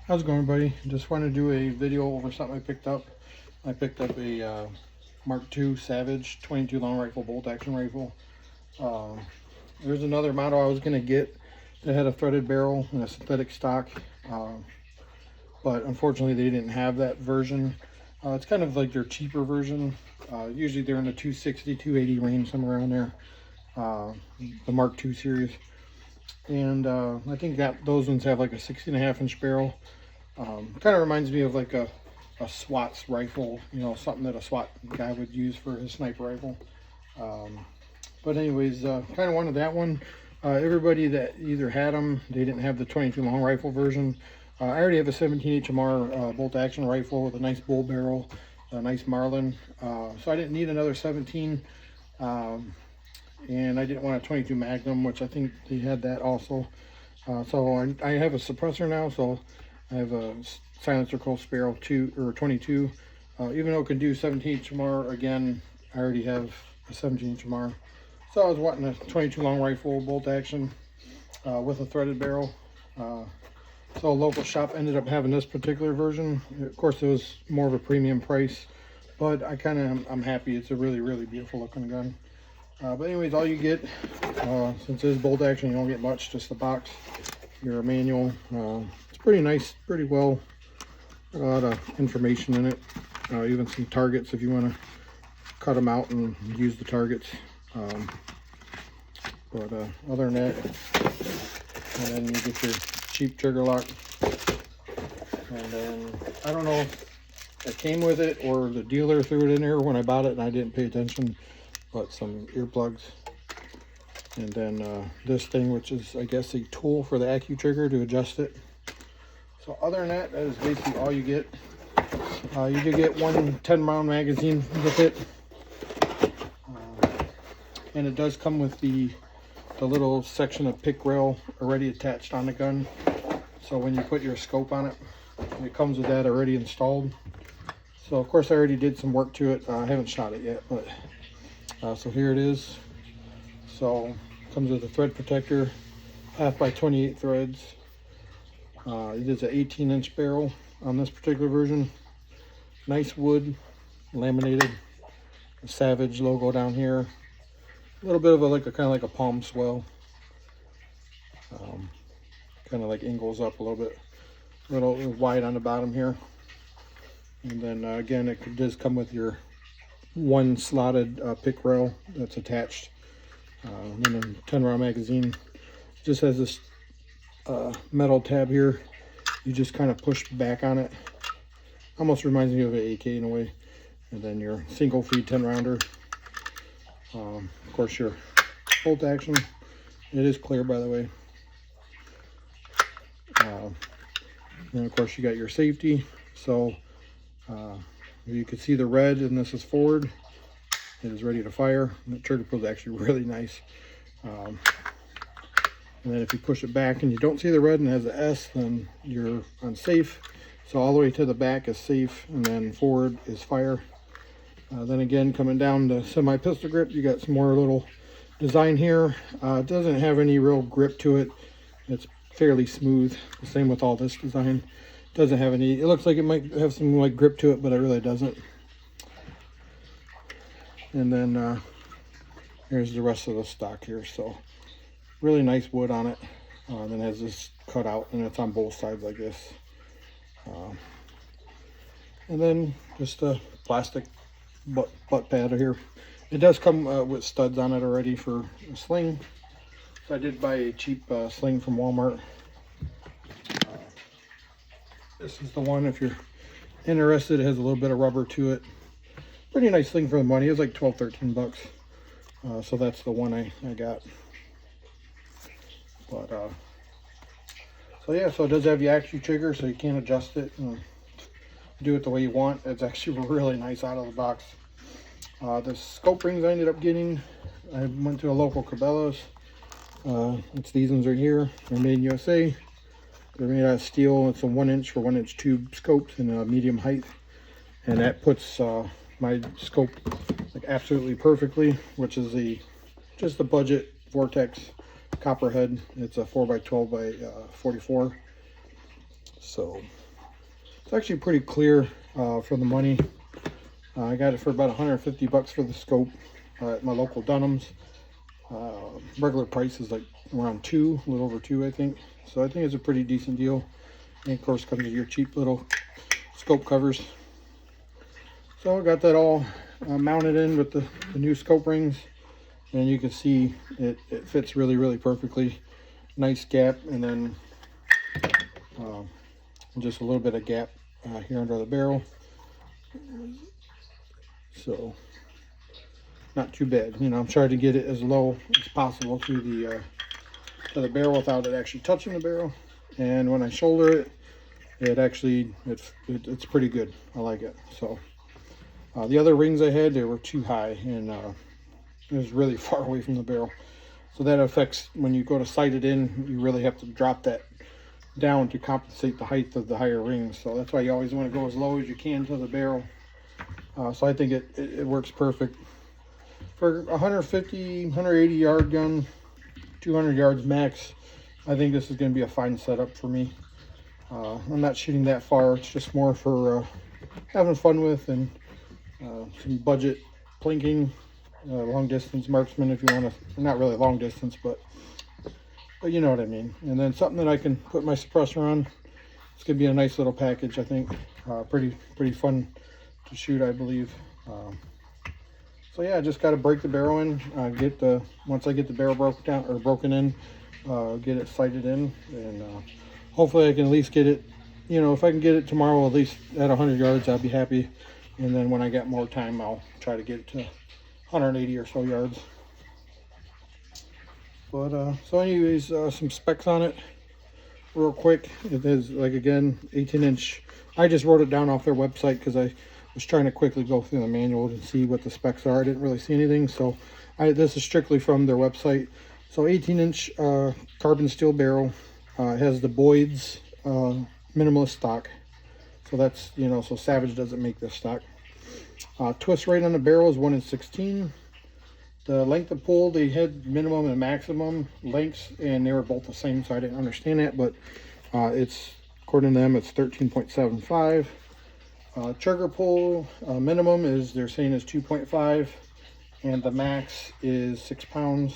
How's it going, everybody? Just want to do a video over something I picked up. I picked up a Mark II Savage 22 long rifle bolt action rifle. There's another model I was going to get that had a threaded barrel and a synthetic stock, but unfortunately they didn't have that version. It's kind of like their cheaper version. Usually they're in the 260, 280 range, somewhere around there. The Mark II series. And I think that those ones have like a 16.5-inch barrel. Kind of reminds me of like a SWAT's rifle, you know, something that a SWAT guy would use for his sniper rifle. But anyways, kind of wanted that one. Everybody that either had them, they didn't have the 22 long rifle version. I already have a 17 HMR bolt action rifle with a nice bull barrel, a nice Marlin. So I didn't need another 17. And I didn't want a 22 Magnum, which I think they had that also. So I have a suppressor now, so I have a Silencer Cold Sparrow 2 or 22. Even though it can do 17 HMR, again, I already have a 17 HMR. So I was wanting a 22 long rifle bolt action with a threaded barrel. So a local shop ended up having this particular version. Of course, it was more of a premium price, but I'm happy. It's a really, really beautiful looking gun. But anyways, all you get, since it is bolt action, you don't get much, just the box, your manual. It's pretty nice, pretty well, a lot of information in it. Even some targets if you want to cut them out and use the targets. But other than that, and then you get your cheap trigger lock. And then, I don't know if it came with it or the dealer threw it in there when I bought it and I didn't pay attention. But some earplugs, and then this thing, which is I guess a tool for the Accu trigger to adjust it. So other than that, that is basically all you get. You do get one 10-round magazine with it, and it does come with the little section of pick rail already attached on the gun. So when you put your scope on it, it comes with that already installed. So of course I already did some work to it. I haven't shot it yet, but so here it is. So comes with a thread protector, 1/2 by 28 threads. It is an 18-inch barrel on this particular version. Nice wood, laminated. A Savage logo down here. A little bit of a kind of like a palm swell. Kind of like angles up a little bit. A little wide on the bottom here. And then again, it does come with your one slotted pick rail that's attached, and then a 10-round magazine. Just has this metal tab here. You just kind of push back on it. Almost reminds me of an AK in a way. And then your single feed 10-rounder. Of course, your bolt action. It is clear, by the way. And of course, you got your safety. So you can see the red, and this is forward. It is ready to fire. And the trigger pull is actually really nice. And then if you push it back and you don't see the red and it has an S, then you're unsafe. So all the way to the back is safe, and then forward is fire. Then again, coming down the semi-pistol grip, you got some more little design here. It doesn't have any real grip to it. It's fairly smooth. The same with all this design. Doesn't have any, it looks like it might have some like grip to it, but it really doesn't. And then here's the rest of the stock here. So really nice wood on it. Then it has this cut out, and it's on both sides like this. And then just a plastic butt pad here. It does come with studs on it already for a sling. So I did buy a cheap sling from Walmart. This is the one, if you're interested. It has a little bit of rubber to it. Pretty nice thing for the money. It was like 12, 13 bucks. So that's the one I got. But so yeah, so it does have the Accu trigger, so you can adjust it and do it the way you want. It's actually really nice out of the box. The scope rings I ended up getting, I went to a local Cabela's. It's these ones right here. They're made in USA. They're made out of steel. It's a 1-inch for 1-inch tube scopes in a medium height, and that puts my scope like absolutely perfectly, which is just a budget Vortex copperhead. It's a 4x12 by 44. So it's actually pretty clear for the money. I got it for about 150 bucks for the scope at my local Dunham's. Regular price is like around $2, a little over $2, I think. So I think it's a pretty decent deal. And of course comes with your cheap little scope covers. So I got that all mounted in with the new scope rings, and you can see it fits really perfectly. Nice gap, and then just a little bit of gap here under the barrel. So not too bad. You know, I'm trying to get it as low as possible to the barrel without it actually touching the barrel. And when I shoulder it, it's pretty good. I like it. So the other rings I had, they were too high, and it was really far away from the barrel. So that affects when you go to sight it in. You really have to drop that down to compensate the height of the higher rings. So that's why you always want to go as low as you can to the barrel. So I think it works perfect for 150, 180 yard gun, 200 yards max. I think this is going to be a fine setup for me. I'm not shooting that far. It's just more for having fun with, and some budget plinking, long distance marksman if you want to. Not really long distance, but you know what I mean. And then something that I can put my suppressor on. It's gonna be a nice little package, I think. Pretty fun to shoot, I believe. So yeah, I just got to break the barrel in. Once I get the barrel broken in, get it sighted in, and hopefully I can at least get it. You know, if I can get it tomorrow, at least at 100 yards, I'll be happy. And then when I get more time, I'll try to get it to 180 or so yards. But so anyways, some specs on it real quick. It is, like, again, 18-inch. I just wrote it down off their website because I was trying to quickly go through the manual and see what the specs are. I didn't really see anything, so this is strictly from their website. So 18-inch carbon steel barrel. It has the Boyd's Minimalist stock. So that's, you know, so Savage doesn't make this stock. Twist rate on the barrel is 1/16. The length of pull, they had minimum and maximum lengths, and they were both the same, so I didn't understand that, but it's, according to them, it's 13.75. Trigger pull minimum is, they're saying, is 2.5, and the max is 6 pounds.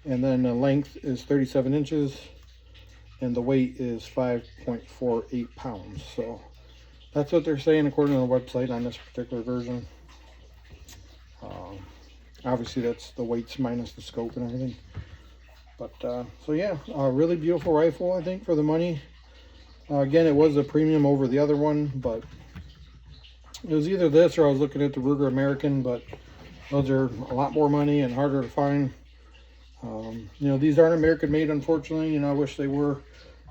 And then the length is 37 inches, and the weight is 5.48 pounds. So that's what they're saying according to the website on this particular version. Obviously that's the weights minus the scope and everything. But so yeah, a really beautiful rifle, I think, for the money. Again, it was a premium over the other one, but it was either this or I was looking at the Ruger American, but those are a lot more money and harder to find. You know, these aren't American made, unfortunately. You know, I wish they were,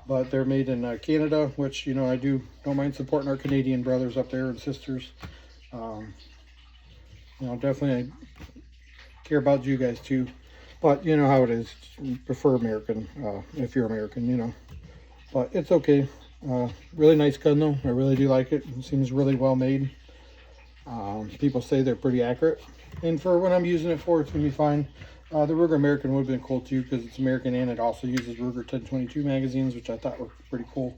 but they're made in Canada, which, you know, I don't mind supporting our Canadian brothers up there and sisters. You know, definitely I care about you guys too, but you know how it is. You prefer American if you're American, you know. But it's okay. Really nice gun though. I really do like it. It seems really well made. People say they're pretty accurate, and for what I'm using it for, it's gonna be fine. The Ruger American would have been cool too, because it's American and it also uses Ruger 1022 magazines, which I thought were pretty cool.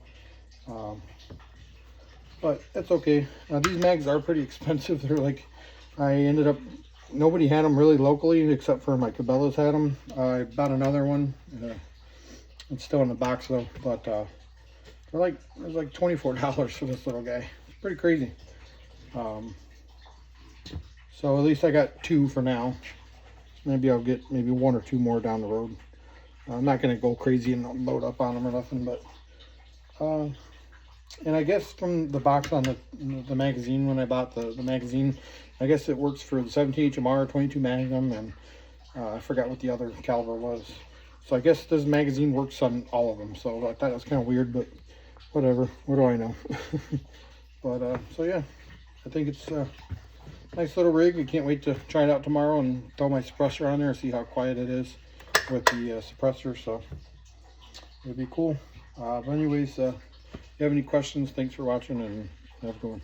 But it's okay. These mags are pretty expensive. They're like, I ended up, nobody had them really locally except for my Cabela's had them. I bought another one. It's still in the box though, but it was like $24 for this little guy. It's pretty crazy. So at least I got 2 for now. Maybe I'll get maybe 1 or 2 more down the road. I'm not going to go crazy and load up on them or nothing, but and I guess from the box on the magazine, when I bought the magazine, I guess it works for the 17 HMR, 22 Magnum, and I forgot what the other caliber was. So I guess this magazine works on all of them. So I thought that was kind of weird, but whatever. What do I know? But so yeah, I think it's nice little rig. I can't wait to try it out tomorrow and throw my suppressor on there and see how quiet it is with the suppressor. So it'll be cool. But anyways, if you have any questions, thanks for watching, and have a good one.